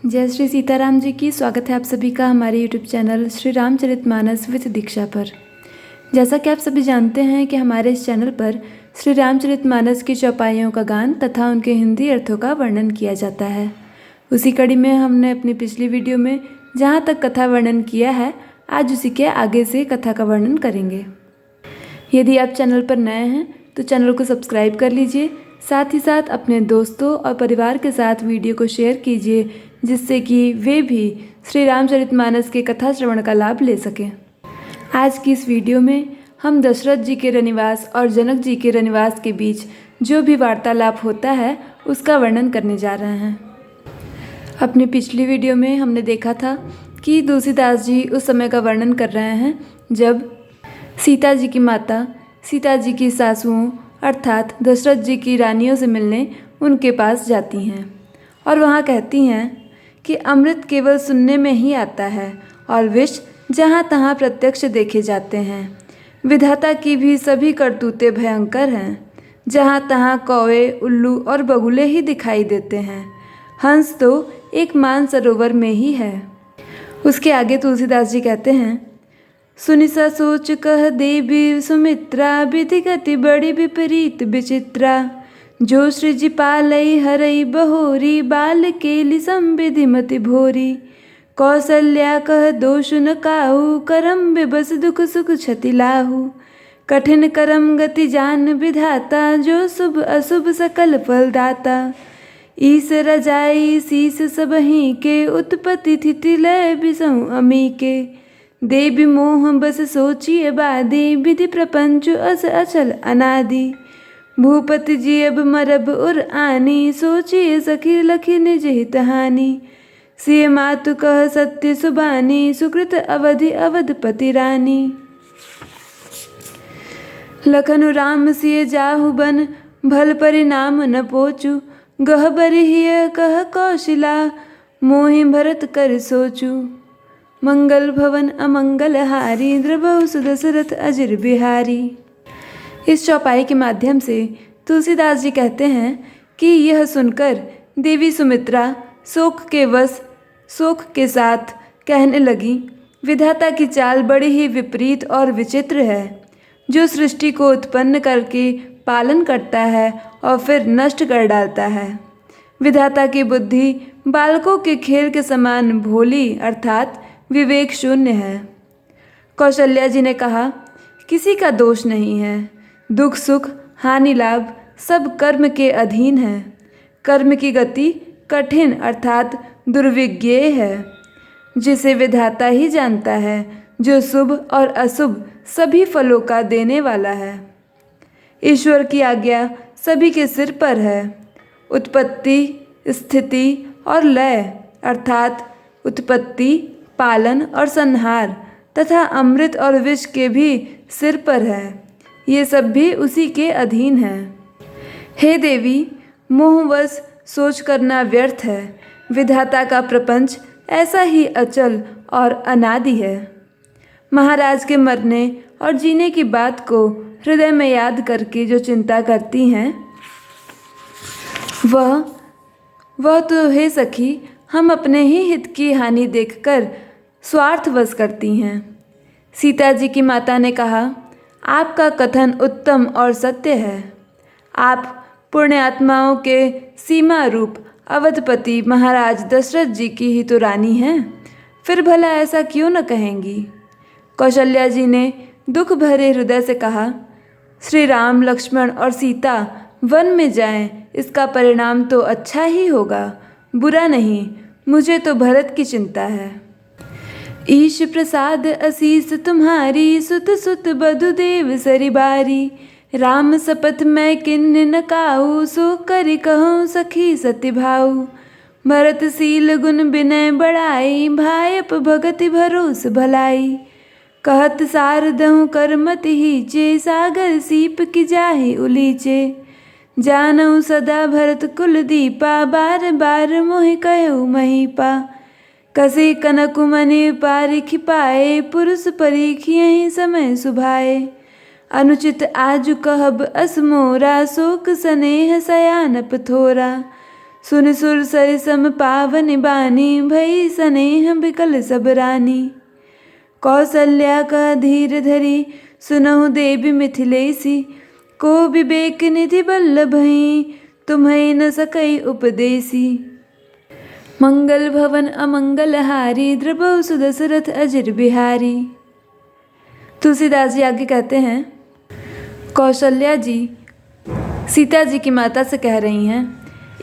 जय श्री सीताराम जी की। स्वागत है आप सभी का हमारे YouTube channel Shri Ramcharitmanas with Diksha पर। जैसा कि आप सभी जानते हैं कि हमारे इस चैनल पर श्री रामचरितमानस की चौपाइयों का गान तथा उनके हिंदी अर्थों का वर्णन किया जाता है। उसी कड़ी में हमने अपनी पिछली वीडियो में जहाँ तक कथा वर्णन किया है, आज उसी के आगे से कथा का वर्णन करेंगे। यदि आप चैनल पर नए हैं तो चैनल को सब्सक्राइब कर लीजिए, साथ ही साथ अपने दोस्तों और परिवार के साथ वीडियो को शेयर कीजिए, जिससे कि वे भी श्री रामचरितमानस के कथा श्रवण का लाभ ले सकें। आज की इस वीडियो में हम दशरथ जी के रनिवास और जनक जी के रनिवास के बीच जो भी वार्तालाप होता है उसका वर्णन करने जा रहे हैं। अपनी पिछली वीडियो में हमने देखा था कि तुलसीदास जी उस समय का वर्णन कर रहे हैं जब सीता जी की माता सीता जी की सासुओं अर्थात दशरथ जी की रानियों से मिलने उनके पास जाती हैं और वहाँ कहती हैं कि अमृत केवल सुनने में ही आता है और विष जहाँ तहाँ प्रत्यक्ष देखे जाते हैं। विधाता की भी सभी करतूतें भयंकर हैं, जहाँ तहाँ कौवे उल्लू और बगुले ही दिखाई देते हैं। हंस तो एक मानसरोवर में ही है। उसके आगे तुलसीदास जी कहते हैं, सुनि सा सोच कह देवी सुमित्रा, विधि गति बड़ी विपरीत विचित्रा। जो सृजि पालई हरई बहोरी, बाल केलि संविधि मति भोरी। कौसल्या कह दोष न काहू, करम बिबस दुख सुख क्षति लाहू। कठिन करम गति जान विधाता, जो शुभ अशुभ सकल फल दाता। ईस रजाई शीस सबहि के, उत्पत्ति थिति लय बिसहु अमी के। देवी मोह बस सोचिए बादी, विधि प्रपंच अस अचल अनादि। भूपति जी अब मरब उर आनी, सोचिए सखी लखी निज हित हानि। सिय मातु कह सत्य सुबानी, सुकृत अवधि अवधपति रानी। लखनु राम सिय जाहु बन, भल परिणाम न पोचु। गहबरि हिय कह कौशिला, मोहि भरत कर सोचु। मंगल भवन अमंगल हारी, द्रबहु सुदशरथ अजिर बिहारी। इस चौपाई के माध्यम से तुलसीदास जी कहते हैं कि यह सुनकर देवी सुमित्रा शोक के साथ कहने लगी, विधाता की चाल बड़ी ही विपरीत और विचित्र है। जो सृष्टि को उत्पन्न करके पालन करता है और फिर नष्ट कर डालता है। विधाता की बुद्धि बालकों के खेल के समान भोली अर्थात विवेक शून्य है। कौशल्या जी ने कहा, किसी का दोष नहीं है। दुख सुख हानि लाभ सब कर्म के अधीन है। कर्म की गति कठिन अर्थात दुर्विज्ञेय है, जिसे विधाता ही जानता है, जो शुभ और अशुभ सभी फलों का देने वाला है। ईश्वर की आज्ञा सभी के सिर पर है। उत्पत्ति स्थिति और लय अर्थात उत्पत्ति पालन और संहार तथा अमृत और विष के भी सिर पर है। ये सब भी उसी के अधीन है। हे देवी, मोहवश सोच करना व्यर्थ है। विधाता का प्रपंच ऐसा ही अचल और अनादि है। महाराज के मरने और जीने की बात को हृदय में याद करके जो चिंता करती हैं, वह तो हे सखी हम अपने ही हित की हानि देखकर स्वार्थवश करती हैं। सीता जी की माता ने कहा, आपका कथन उत्तम और सत्य है। आप पुण्यात्माओं के सीमा रूप अवधपति महाराज दशरथ जी की ही तो रानी हैं, फिर भला ऐसा क्यों न कहेंगी। कौशल्या जी ने दुख भरे हृदय से कहा, श्री राम लक्ष्मण और सीता वन में जाएं, इसका परिणाम तो अच्छा ही होगा, बुरा नहीं। मुझे तो भरत की चिंता है। ईश प्रसाद असीस तुम्हारी, सुत सुत बधुदेव सरिबारी। राम सपथ मैं किन्न न काहू, सो करि कहूँ सखी सति भाऊ। भरत सील गुण विनय बढ़ाई, भायप भगति भरोस भलाई। कहत सार दहु कर मत हीचे, सागर सीप की जाहि उलीचे। जानऊ सदा भरत कुल दीपा, बार बार मोहि कहु महीपा। कसी कनकुमनि पारिखि पाए, पुरुष परीखियहि समय सुभाए। अनुचित आजु कहब अस मोरा, शोक स्नेह सयानप थोरा। सुन सुर सरिसम पावन बानी, भई स्नेह बिकल सब रानी। कौसल्या का धीर धरी, सुनहु देवी मिथिलेसी। को विवेक निधि बल्लभई, तुम्हें न सकई उपदेसी। मंगल भवन अमंगल हारी, द्रवहु सुदशरथ अजिर बिहारी। तुलसीदास जी आगे कहते हैं, कौशल्या जी सीता जी की माता से कह रही हैं,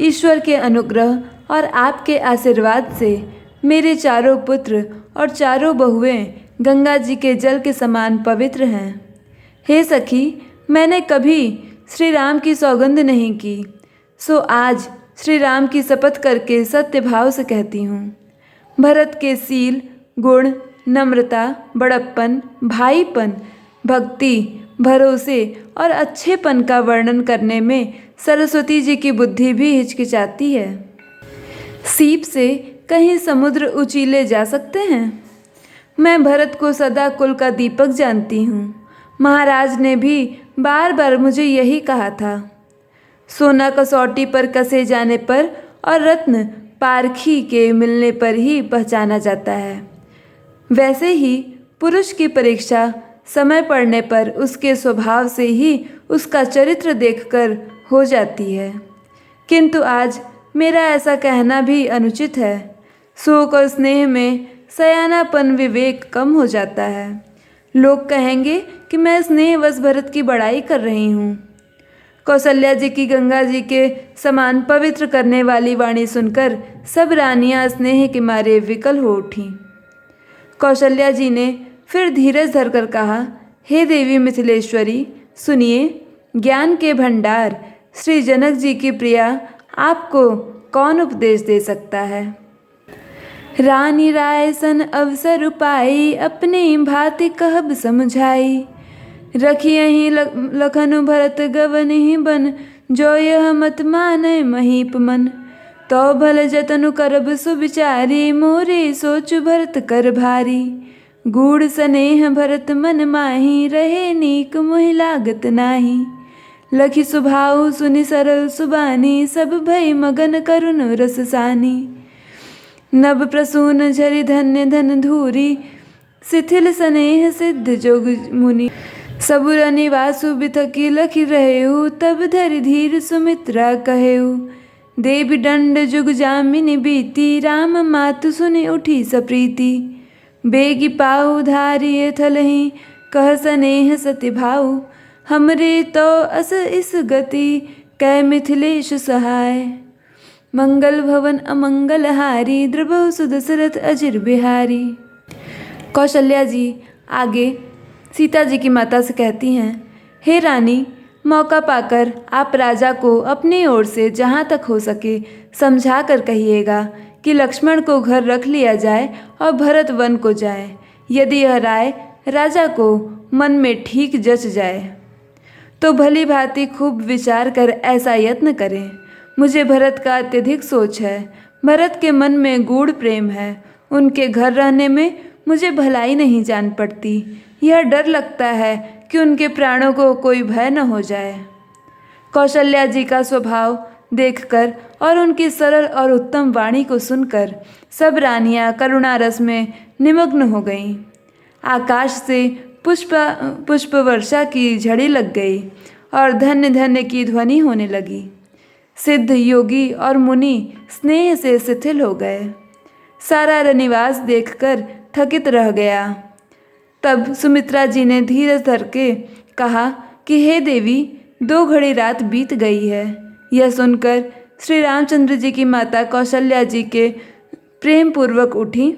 ईश्वर के अनुग्रह और आपके आशीर्वाद से मेरे चारों पुत्र और चारों बहुएं गंगा जी के जल के समान पवित्र हैं। हे सखी, मैंने कभी श्री राम की सौगंध नहीं की, सो आज श्री राम की शपथ करके सत्य भाव से कहती हूँ। भरत के शील, गुण, नम्रता, बड़प्पन, भाईपन, भक्ति, भरोसे और अच्छेपन का वर्णन करने में सरस्वती जी की बुद्धि भी हिचकिचाती है। सीप से कहीं समुद्र उचीले जा सकते हैं। मैं भरत को सदा कुल का दीपक जानती हूँ। महाराज ने भी बार बार मुझे यही कहा था। सोना कसौटी पर कसे जाने पर और रत्न पारखी के मिलने पर ही पहचाना जाता है, वैसे ही पुरुष की परीक्षा समय पड़ने पर उसके स्वभाव से ही उसका चरित्र देखकर हो जाती है। किंतु आज मेरा ऐसा कहना भी अनुचित है। शोक और स्नेह में सयानापन विवेक कम हो जाता है। लोग कहेंगे कि मैं स्नेहवश भरत की बड़ाई कर रही हूँ। कौशल्या जी की गंगा जी के समान पवित्र करने वाली वाणी सुनकर सब रानियां स्नेह के मारे विकल हो उठीं। कौशल्या जी ने फिर धीरज धरकर कहा, हे देवी मिथिलेश्वरी, सुनिए, ज्ञान के भंडार श्री जनक जी की प्रिया आपको कौन उपदेश दे सकता है। रानी राय सन अवसर पाई, अपनी भांति कहब समझाई। रखियहि लखन भरत गवन ही बन, जो यह मत माने महीप मन। तो भल जतनु करब सुविचारी, मोरे सोच भरत कर भारी। गूढ़ स्नेह भरत मन माही, रहे नीक मोहि लागत नाही। लखि सुभाऊ सुनि सरल सुबानी, सब भई मगन करुण रस सानी। नभ प्रसून झरि धन्य धन धूरी, शिथिल स्नेह सिद्ध जोग मुनि। सबुर निवासु बिथकी लखि रहेऊ, तब धरि धीर सुमित्रा कहेऊ। देवी दंड जुग जामिनी बीती, राम मातु सुनि उठी सप्रीति। बेगी पाऊ धारिय थलहि, कह स्नेह सति भाऊ। हमरे तो अस इस गति, कै मिथिलेश सहाय। मंगल भवन अमंगल हारी, द्रवहु सुदशरथ अजिर बिहारी। कौशल्या जी आगे सीता जी की माता से कहती हैं, हे रानी, मौका पाकर आप राजा को अपनी ओर से जहाँ तक हो सके समझा कर कहिएगा कि लक्ष्मण को घर रख लिया जाए और भरत वन को जाए। यदि यह राय राजा को मन में ठीक जच जाए तो भली भांति खूब विचार कर ऐसा यत्न करें। मुझे भरत का अत्यधिक सोच है। भरत के मन में गूढ़ प्रेम है। उनके घर रहने में मुझे भलाई नहीं जान पड़ती। यह डर लगता है कि उनके प्राणों को कोई भय न हो जाए। कौशल्या जी का स्वभाव देखकर और उनकी सरल और उत्तम वाणी को सुनकर सब रानियां करुणा रस में निमग्न हो गईं। आकाश से पुष्प वर्षा की झड़ी लग गई और धन्य धन्य की ध्वनि होने लगी। सिद्ध, योगी और मुनि स्नेह से शिथिल हो गए। सारा रनिवास देखकर थकित रह गया। तब सुमित्रा जी ने धीरज धर के कहा कि हे देवी, 2 घड़ी रात बीत गई है। यह सुनकर श्री रामचंद्र जी की माता कौशल्या जी के प्रेम पूर्वक उठी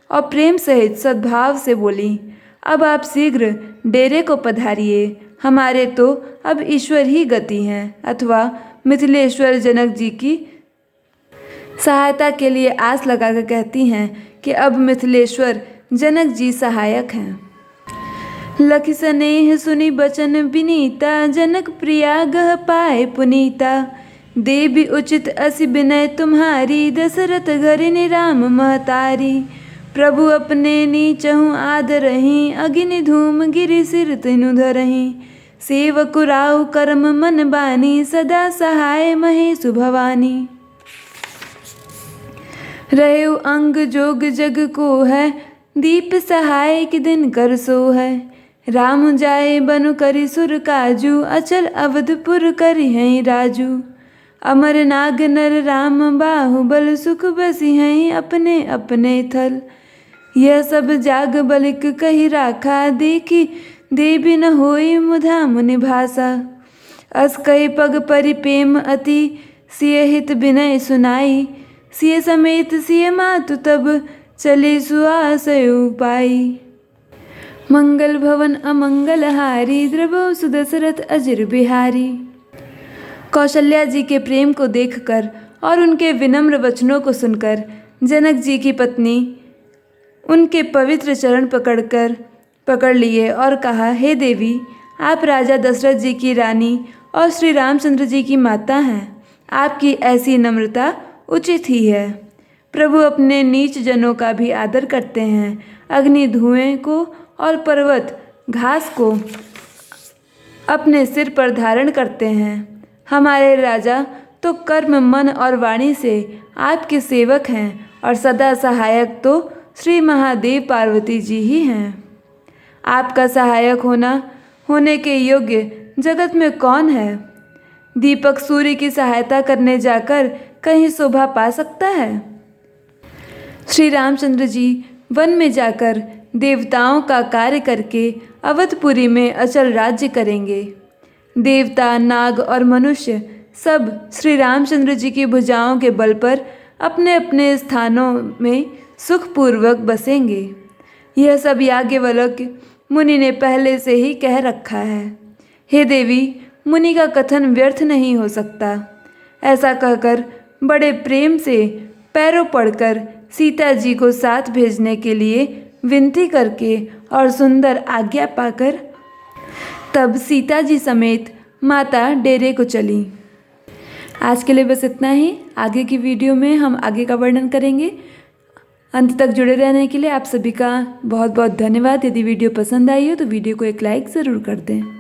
और प्रेम सहित सद्भाव से बोली, अब आप शीघ्र डेरे को पधारिए। हमारे तो अब ईश्वर ही गति हैं, अथवा मिथिलेश्वर जनक जी की सहायता के लिए आस लगाकर कहती हैं कि अब मिथिलेश्वर जनक जी सहायक हैं। लखि स्नेह सुनि बचन विनीता, जनक प्रिया गह पाए पुनीता। देवी उचित असि विनय तुम्हारी, दशरथ घरिनि राम महतारी। प्रभु अपने नीचहु आदरहि, अगिनि धूम गिरि सिर तिनु धरहि। सेवकु राउ कर्म मन बानी, सदा सहाय महेशु भवानी। रहु अंग जोग जग को है, दीप सहाय कि दिन कर सो है। राम जाए बनु करि सुर काजू, अचल अवधपुर करि हैं राजू। अमर नाग नर राम बाहुबल, सुख बसी हैं अपने अपने थल। यह सब जाग बलिक कही राखा, देखी देवी न होई मुधा मुनि भाषा। अस कही पग परि प्रेम अति, सिय हित विनय सुनाई। सिय समेत सिय मातु तब, चली सुआसयु पाई। मंगल भवन अमंगल हारी, द्रवहु सुदशरथ अजिर बिहारी। कौशल्या जी के प्रेम को देखकर और उनके विनम्र वचनों को सुनकर जनक जी की पत्नी उनके पवित्र चरण पकड़ लिए और कहा, हे देवी, आप राजा दशरथ जी की रानी और श्री रामचंद्र जी की माता हैं। आपकी ऐसी नम्रता उचित ही है। प्रभु अपने नीच जनों का भी आदर करते हैं। अग्नि धुएं को और पर्वत घास को अपने सिर पर धारण करते हैं। हमारे राजा तो कर्म मन और वाणी से आपके सेवक हैं और सदा सहायक तो श्री महादेव पार्वती जी ही हैं। आपका सहायक होने के योग्य जगत में कौन है? दीपक सूर्य की सहायता करने जाकर कहीं शोभा पा सकता है? श्री रामचंद्र जी वन में जाकर देवताओं का कार्य करके अवधपुरी में अचल राज्य करेंगे। देवता, नाग और मनुष्य सब श्री रामचंद्र जी की भुजाओं के बल पर अपने अपने स्थानों में सुखपूर्वक बसेंगे। यह सब याज्ञवल्क्य मुनि ने पहले से ही कह रखा है। हे देवी, मुनि का कथन व्यर्थ नहीं हो सकता। ऐसा कहकर बड़े प्रेम से पैरों पड़कर सीता जी को साथ भेजने के लिए विनती करके और सुंदर आज्ञा पाकर तब सीता जी समेत माता डेरे को चली। आज के लिए बस इतना ही। आगे की वीडियो में हम आगे का वर्णन करेंगे। अंत तक जुड़े रहने के लिए आप सभी का बहुत बहुत धन्यवाद। यदि वीडियो पसंद आई हो तो वीडियो को एक लाइक ज़रूर कर दें।